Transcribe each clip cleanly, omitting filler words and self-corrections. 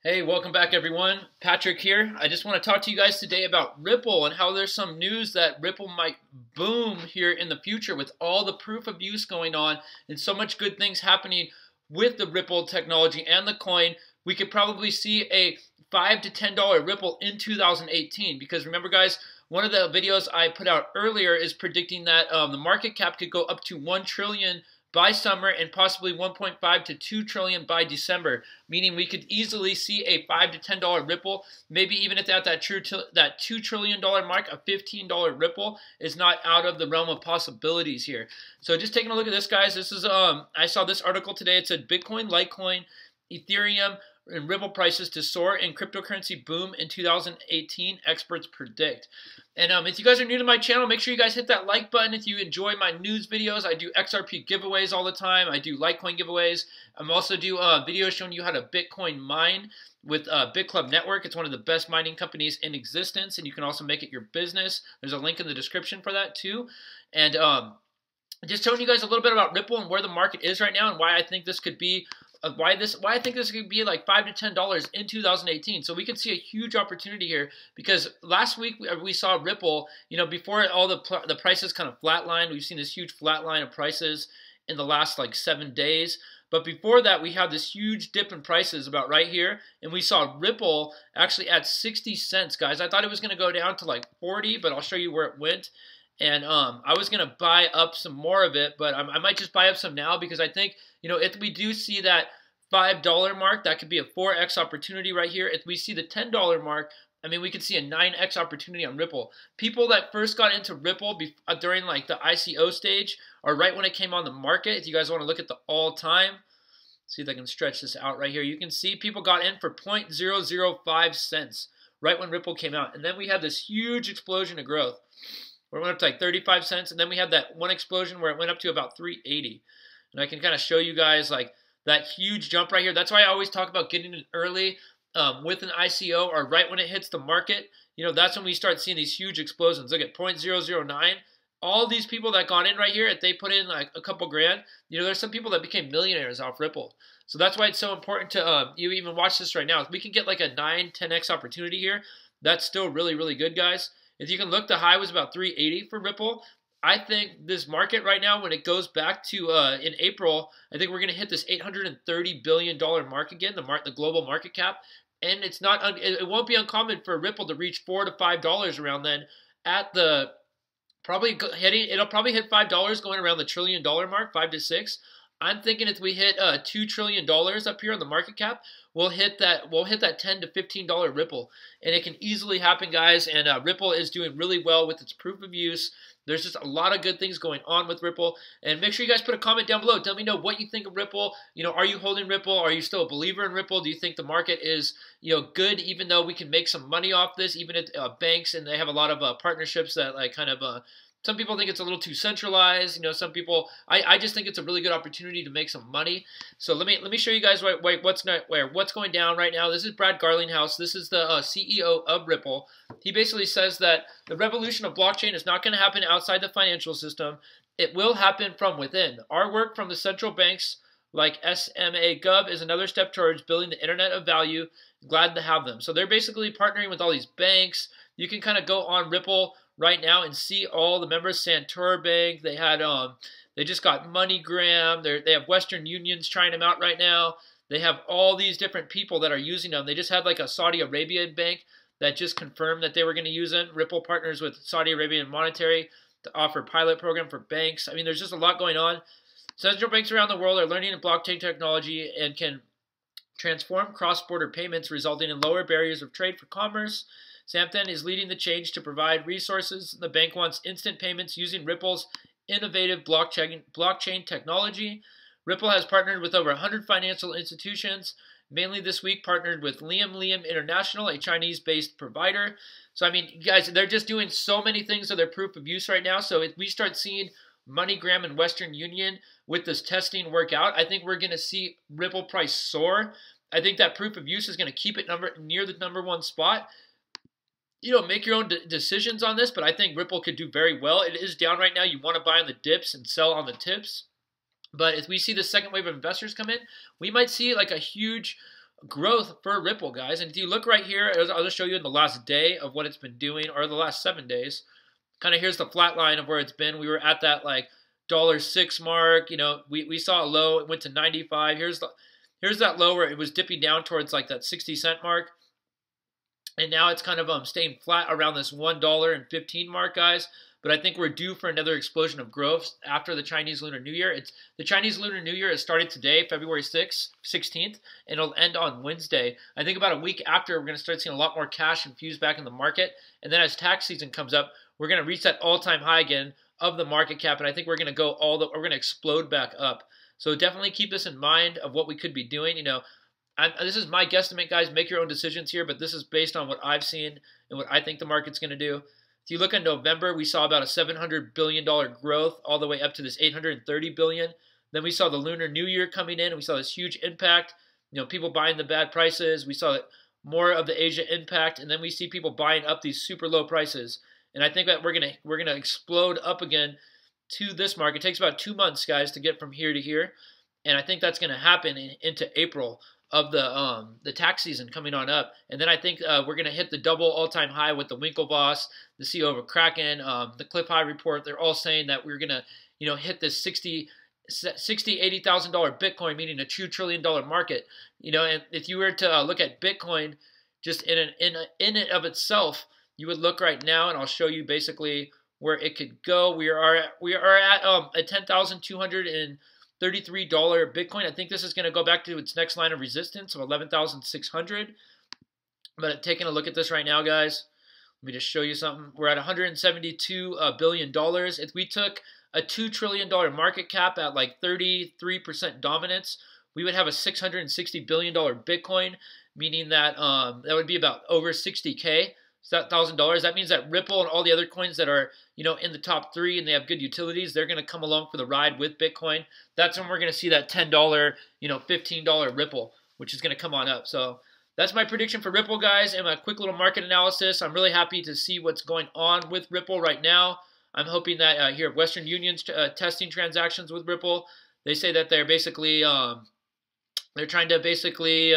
Hey, welcome back everyone. Patrick here. I just want to talk to you guys today about Ripple and how there's some news that Ripple might boom here in the future with all the proof of use going on and so much good things happening with the Ripple technology and the coin. We could probably see a $5 to $10 Ripple in 2018 because remember guys, one of the videos I put out earlier is predicting that the market cap could go up to 1 trillion by summer and possibly 1.5 to 2 trillion by December, meaning we could easily see a $5 to $10 Ripple, maybe even at that $2 trillion mark, a $15 Ripple is not out of the realm of possibilities here. So just taking a look at this, guys, this is I saw this article today. It said Bitcoin, LITECOIN, ETHEREUM, and Ripple prices to soar and cryptocurrency boom in 2018, experts predict. And if you guys are new to my channel, make sure you guys hit that like button if you enjoy my news videos. I do XRP giveaways all the time. I do LITECOIN giveaways. I'm also do videos showing you how to Bitcoin mine with BITCLUB network. It's one of the best mining companies in existence, and you can also make it your business. There's a link in the description for that too. And just showing you guys a little bit about Ripple and where the market is right now and why I think this could be why I think this could be like $5 to $10 in 2018. So we could see a huge opportunity here because last week we saw Ripple, before all the prices kind of flatlined. We've seen this huge flatline of prices in the last like 7 days. But before that, we had this huge dip in prices about right here. And we saw Ripple actually at 60 cents, guys. I thought it was going to go down to like 40, but I'll show you where it went. And I was going to buy up some more of it, but I might just buy up some now because I think, if we do see that $5 mark, that could be a 4x opportunity right here. If we see the $10 mark, I mean, we could see a 9x opportunity on Ripple. People that first got into Ripple during like the ICO stage or right when it came on the market, if you guys want to look at the all-time, see if I can stretch this out right here. You can see people got in for 0.005 cents right when Ripple came out. And then we had this huge explosion of growth where it went up to like 35 cents. And then we had that one explosion where it went up to about 380. And I can kind of show you guys like that huge jump right here. That's why I always talk about getting in early with an ICO or right when it hits the market. That's when we start seeing these huge explosions. Look at 0.009. All these people that got in right here, if they put in like a couple grand, there's some people that became millionaires off Ripple. So that's why it's so important to you even watch this right now. If we can get like a 9, 10x opportunity here, that's still really, really good, guys. If you can look, the high was about 380 for Ripple. I think this market right now, when it goes back to in April, I think we're going to hit this $830 billion mark again, the global market cap. And it won't be uncommon for Ripple to reach $4 to $5 around then at the it'll probably hit $5 going around the $1 trillion mark, 5 to 6. I'm thinking if we hit $2 trillion up here on the market cap, we'll hit that $10 to $15 Ripple. And it can easily happen, guys. And Ripple is doing really well with its proof of use. There's just a lot of good things going on with Ripple. And make sure you guys put a comment down below. Tell me what you think of Ripple. Are you holding Ripple? Are you still a believer in Ripple? Do you think the market is good, even though we can make some money off this, even at banks, and they have a lot of partnerships that like kind of some people think it's a little too centralized. Some people, I just think it's a really good opportunity to make some money. So let me show you guys what's going down right now. This is Brad Garlinghouse. This is the CEO of Ripple. He basically says that the revolution of blockchain is not going to happen outside the financial system. It will happen from within. Our work from the central banks like SMA Gov is another step towards building the internet of value. Glad to have them. So they're basically partnering with all these banks. You can kind of go on Ripple right now and see all the members. Santor Bank, they just got MoneyGram. They have Western Unions trying them out right now. They have all these different people that are using them. They just had like a Saudi Arabian bank that just confirmed that they were going to use them. Ripple partners with Saudi Arabian Monetary to offer pilot program for banks. I mean, there's just a lot going on. Central banks around the world are learning blockchain technology and can transform cross-border payments, resulting in lower barriers of trade for commerce. Samthan is leading the change to provide resources. The bank wants instant payments using Ripple's innovative blockchain technology. Ripple has partnered with over 100 financial institutions, mainly this week partnered with Liam International, a Chinese-based provider. So, I mean, guys, they're just doing so many things of their proof of use right now. So if we start seeing MoneyGram and Western Union with this testing work out, I think we're going to see Ripple price soar. I think that proof of use is going to keep it near the #1 spot. Make your own decisions on this, but I think Ripple could do very well. It is down right now. You want to buy on the dips and sell on the tips. But if we see the second wave of investors come in, we might see like a huge growth for Ripple, guys. And if you look right here, I'll just show you in the last day of what it's been doing, or the last 7 days. Kind of here's the flat line of where it's been. We were at that like $6 mark. You know, we saw a low. It went to 95. Here's that low where it was dipping down towards like that 60-cent mark. And now it's kind of staying flat around this $1.15 mark, guys. But I think we're due for another explosion of growth after the Chinese Lunar New Year. The Chinese Lunar New Year has started today, February 16th, and it'll end on Wednesday. I think about a week after, we're going to start seeing a lot more cash infused back in the market. And then as tax season comes up, we're going to reach that all-time high again of the market cap, and I think we're going to we're going to explode back up. So definitely keep this in mind of what we could be doing. You know, this is my guesstimate, guys. Make your own decisions here, but this is based on what I've seen and what I think the market's going to do. If you look at November, we saw about a $700 billion growth all the way up to this $830 billion. Then we saw the Lunar New Year coming in, and we saw this huge impact. You know, people buying the bad prices. We saw more of the Asia impact, and then we see people buying up these super low prices. And I think that we're gonna explode up again to this market. It takes about 2 months, guys, to get from here to here, and I think that's gonna happen into April of the tax season coming on up. And then I think we're going to hit the double all-time high with the Winklevoss, the CEO of Kraken, the Cliff High report. They're all saying that we're going to, you know, hit this $80,000 Bitcoin, meaning a $2 trillion market. You know, and if you were to look at Bitcoin just in it of itself, you would look right now, and I'll show you basically where it could go. We are at a $10,233 Bitcoin. I think this is going to go back to its next line of resistance of 11,600. But taking a look at this right now, guys, let me just show you something. We're at $172 billion. If we took a $2 trillion market cap at like 33% dominance, we would have a $660 billion Bitcoin, meaning that that would be about over 60K. $1,000. That means that Ripple and all the other coins that are, you know, in the top 3 and they have good utilities, they're going to come along for the ride with Bitcoin. That's when we're going to see that $10, you know, $15 Ripple, which is going to come on up. So that's my prediction for Ripple, guys, and my quick little market analysis. I'm really happy to see what's going on with Ripple right now. I'm hoping that here Western Union's testing transactions with Ripple. They say that they're basically they're trying to basically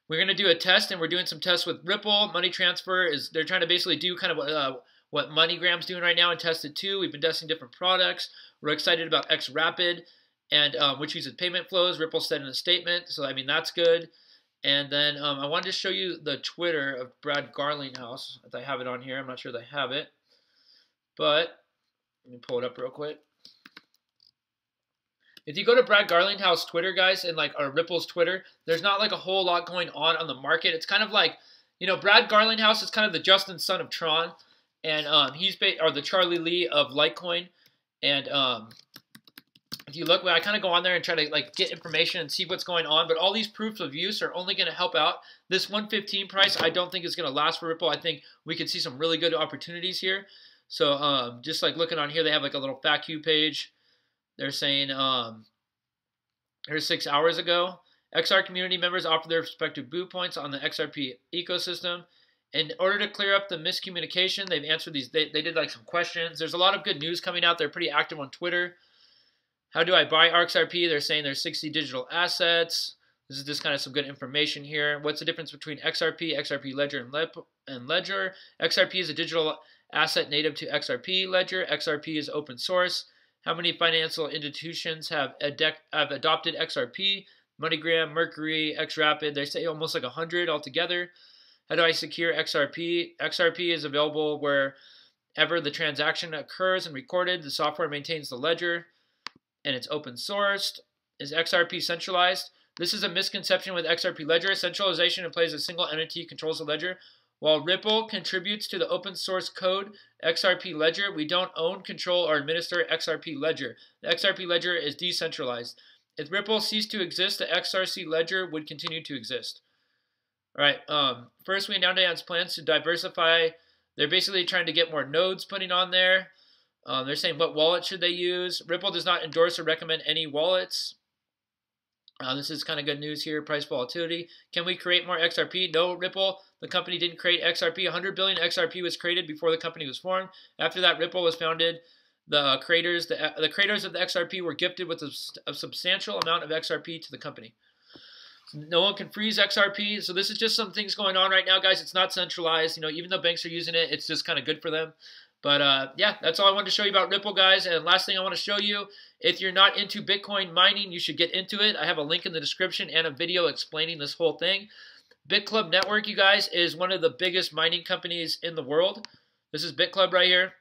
we're going to do a test, and we're doing some tests with Ripple. Money transfer they're trying to basically do kind of what MoneyGram's doing right now and test it too. We've been testing different products. We're excited about XRapid, and which uses payment flows. Ripple said in a statement, so I mean that's good. And then I wanted to show you the Twitter of Brad Garlinghouse. If I have it on here, I'm not sure that I have it, but let me pull it up real quick. If you go to Brad Garlinghouse Twitter, guys, and like or Ripple's Twitter, there's not like a whole lot going on the market. It's kind of like, you know, Brad Garlinghouse is kind of the Justin son of Tron, and he's or the Charlie Lee of LITECOIN. And if you look, I kind of go on there and try to like get information and see what's going on. But all these proofs of use are only going to help out. This 115 price, I don't think is going to last for Ripple. I think we could see some really good opportunities here. So just like looking on here, they have like a little FAQ page. They're saying, here's 6 hours ago, XR community members offer their respective boo points on the XRP ecosystem. In order to clear up the miscommunication, they've answered these. They did like some questions. There's a lot of good news coming out. They're pretty active on Twitter. How do I buy XRP? They're saying there's 60 digital assets. This is just kind of some good information here. What's the difference between XRP, XRP Ledger, and Ledger? XRP is a digital asset native to XRP Ledger. XRP is open source. How many financial institutions have adopted XRP? MoneyGram, Mercury, XRapid. They say almost like 100 altogether. How do I secure XRP? XRP is available wherever the transaction occurs and recorded. The software maintains the ledger, and it's open sourced. Is XRP centralized? This is a misconception with XRP Ledger. Centralization implies a single entity controls the ledger. While Ripple contributes to the open source code XRP Ledger, we don't own, control, or administer XRP Ledger. The XRP Ledger is decentralized. If Ripple ceased to exist, the XRC Ledger would continue to exist. All right. First, we announced plans to diversify. They're basically trying to get more nodes putting on there. They're saying what wallet should they use. Ripple does not endorse or recommend any wallets. This is kind of good news here. Price volatility. Can we create more XRP? No, Ripple, the company, didn't create XRP. 100 billion XRP was created before the company was formed. After that, Ripple was founded. The creators of the XRP were gifted with a substantial amount of XRP to the company. No one can freeze XRP. So this is just some things going on right now, guys. It's not centralized. You know, even though banks are using it, it's just kind of good for them. But yeah, that's all I wanted to show you about Ripple, guys. And last thing I want to show you, if you're not into Bitcoin mining, you should get into it. I have a link in the description and a video explaining this whole thing. BITCLUB Network, you guys, is one of the biggest mining companies in the world. This is BITCLUB right here.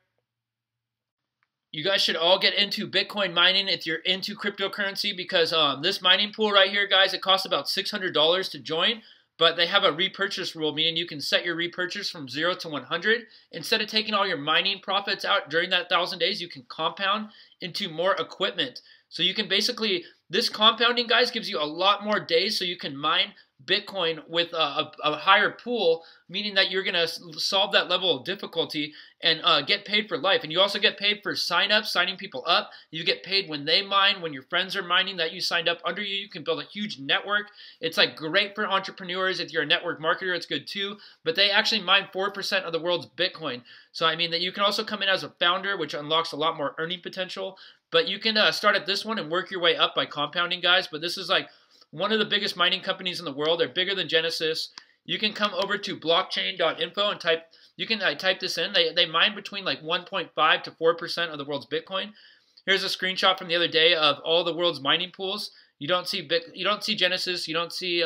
You guys should all get into Bitcoin mining if you're into cryptocurrency, because this mining pool right here, guys, it costs about $600 to join, but they have a repurchase rule, meaning you can set your repurchase from 0 to 100. Instead of taking all your mining profits out during that 1,000 days, you can compound into more equipment. So you can basically, this compounding, guys, gives you a lot more days so you can mine Bitcoin with a higher pool, meaning that you're going to solve that level of difficulty and get paid for life. And you also get paid for sign-ups, signing people up. You get paid when they mine, when your friends are mining that you signed up under you. You can build a huge network. It's like great for entrepreneurs. If you're a network marketer, it's good too. But they actually mine 4% of the world's Bitcoin. So I mean that you can also come in as a founder, which unlocks a lot more earning potential. But you can start at this one and work your way up by compounding, guys. But this is like one of the biggest mining companies in the world. They're bigger than Genesis. You can come over to blockchain.info and type this in. They mine between like 1.5 to 4% of the world's Bitcoin. Here's a screenshot from the other day of all the world's mining pools. You don't see Genesis, you don't see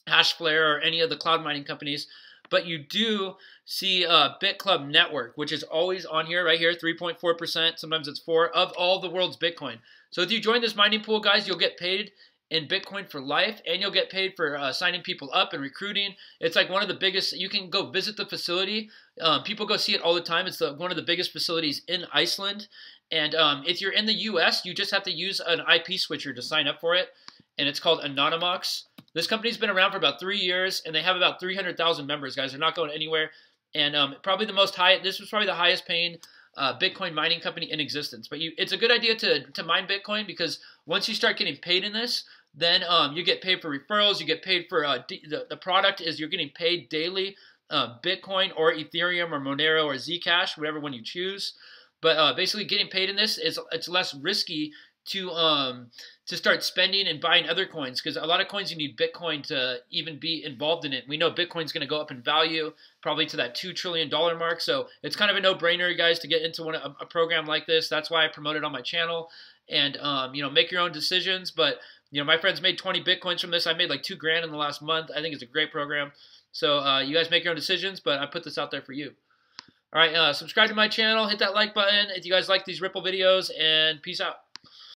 Hashflare or any of the cloud mining companies, but you do see BITCLUB Network, which is always on here, right here, 3.4%. Sometimes it's 4% of all the world's Bitcoin. So if you join this mining pool, guys, you'll get paid in Bitcoin for life, and you'll get paid for signing people up and recruiting. It's like one of the biggest. You can go visit the facility. People go see it all the time. It's one of the biggest facilities in Iceland. And if you're in the U.S., you just have to use an IP switcher to sign up for it, and it's called ANONYMOX. This company's been around for about 3 years, and they have about 300,000 members, guys. They're not going anywhere. And probably this was probably the highest paying Bitcoin mining company in existence. But it's a good idea to mine Bitcoin, because once you start getting paid in this, then you get paid for referrals. You get paid for the product is you're getting paid daily, Bitcoin or Ethereum or Monero or Zcash, whatever one you choose. But basically, getting paid in this it's less risky to start spending and buying other coins, because a lot of coins you need Bitcoin to even be involved in it. We know Bitcoin's going to go up in value probably to that $2 trillion mark. So it's kind of a no-brainer, guys, to get into a program like this. That's why I promote it on my channel. And make your own decisions. But my friends made 20 Bitcoins from this. I made like $2 grand in the last month. I think it's a great program. So you guys make your own decisions, but I put this out there for you. All right, subscribe to my channel, hit that like button if you guys like these Ripple videos, and peace out.